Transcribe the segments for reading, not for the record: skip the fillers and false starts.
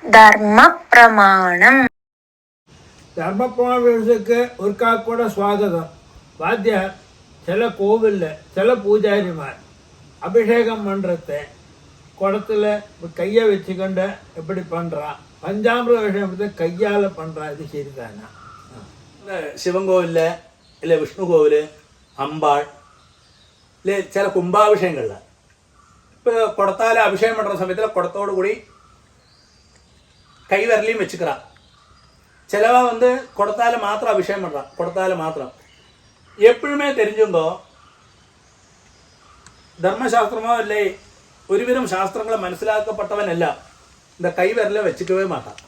ധർമ്മ പ്രമാണം. ധർമ്മപ്രമാണ ഒരു കാക്കൂടെ സ്വാഗതം. வாத்தியார் சில கோவிலில் சில பூஜாரிமார் அபிஷேகம் பண்ணுறத குடத்தில் கையை வச்சுக்கொண்டு எப்படி பண்ணுறான், பஞ்சாமிரத விஷயத்தை கையால் பண்ணுறான், இது சரிதானா? சிவன் கோவிலில் இல்லை விஷ்ணு கோவில், அம்பாள் இல்லை சில கும்பாபிஷேகங்களில் இப்போ குடத்தால் அபிஷேகம் பண்ணுற சமயத்தில் குடத்தோடு கூடி கை விரலையும் வச்சுக்கிறான். சிலவா குடத்தால் மாத்திரம் அபிஷேகம் பண்ணுறான், குடத்தால் மாத்திரம். எப்பவுமே தெரிஞ்சுங்கோ, ധർമ്മശാസ്ത്രമോ അല്ലേ ഒരുവിധം ശാസ്ത്രങ്ങൾ മനസ്സിലാക്കപ്പെട്ടവനല്ല இந்த கை விரலை வச்சுக்கவே மாட்டான்.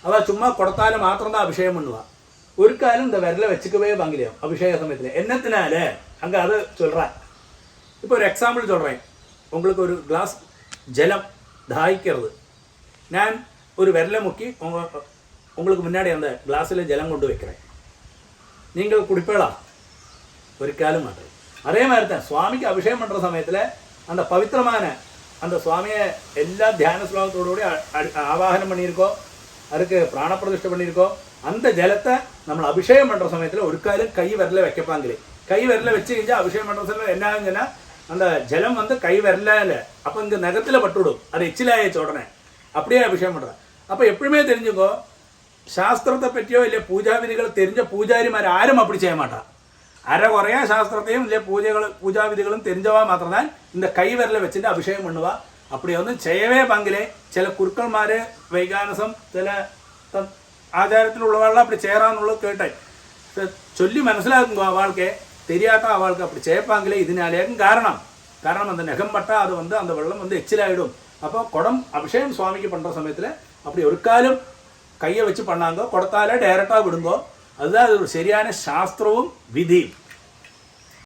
அவள் சும்மா குடத்தால் மாத்திரம் தான் அபிஷேகம் பண்ணுவாள். ஒரு காலம் இந்த விரலை வச்சுக்கவே வாங்கலையும் அபிஷேக சமயத்தில். என்னத்தினால அங்கே அது சொல்கிறேன். இப்போ ஒரு எக்ஸாம்பிள் சொல்கிறேன். உங்களுக்கு ஒரு கிளாஸ் ஜலம் தாய்க்கிறது, நான் ஒரு விரலை முக்கி உங்களுக்கு முன்னாடி அந்த கிளாஸில் ஜலம் கொண்டு வைக்கிறேன். நீங்கள் குடிப்பேளா? ஒரு காலம் மாட்டேன். அதே மாதிரி தான் சுவாமிக்கு அபிஷேகம் பண்ணுற சமயத்தில் அந்த பவித்திரமான அந்த சுவாமியை எல்லா தியான ஸ்லோகத்தோடு ஆவாகனம் பண்ணியிருக்கோம், அதுக்கு பிராணப்பிரதிஷ்டை பண்ணியிருக்கோம். அந்த ஜலத்தை நம்ம அபிஷேகம் பண்ணுற சமயத்தில் ஒரு காலம் கை விரல வைக்கப்பாங்களே. கை விரல வச்சு செஞ்சால் அபிஷேகம் பண்ணுற சமயம் என்ன ஆகுதுன்னா அந்த ஜலம் கை விரல அப்போ இங்கே நகத்தில் பட்டுவிடும், அது எச்சிலாயிடுச்சு உடனே அப்படியே அபிஷேகம் பண்ணுறேன். அப்போ எப்பவுமே தெரிஞ்சுக்கோ, சாஸ்திரத்தை பற்றியோ இல்லை பூஜா விதிகள் தெரிஞ்ச பூஜாரிமார் ஆரும் அப்படி செய்ய மாட்டான். அரை குறையா சாஸ்திரத்தையும் இல்லை பூஜா விதிகளும் தெரிஞ்சவா மாத்திரம்தான் இந்த கை விரலை வச்சுட்டு அபிஷேகம் பண்ணுவா. அப்படி செய்யவே பங்கிலே சில குருக்கள்மார் வைகானசம் சில ஆச்சாரத்தில் உள்ளவாள்லாம் அப்படி செய்யறான்னுള്ളത് கேட்டேன். சொல்லி മനസ്സിലാക്കുங்க அவளுக்கு தெரியாட்டா அவளுக்கு அப்படி செய்யப்பாங்களே. இதனாலேயும் காரணம் அந்த நெகம் பட்டா அது அந்த வெள்ளம் எச்சிலாயிடும். அப்போ குடம் அபிஷேகம் சுவாமிக்கு பண்ணுற சமயத்தில் அப்படி ஒரு காலம் கையை வச்சு பண்ணாங்க, குடத்தால டைரக்டாக விடுங்கோ. அதுதான் அது ஒரு சரியான சாஸ்திரமும் விதி.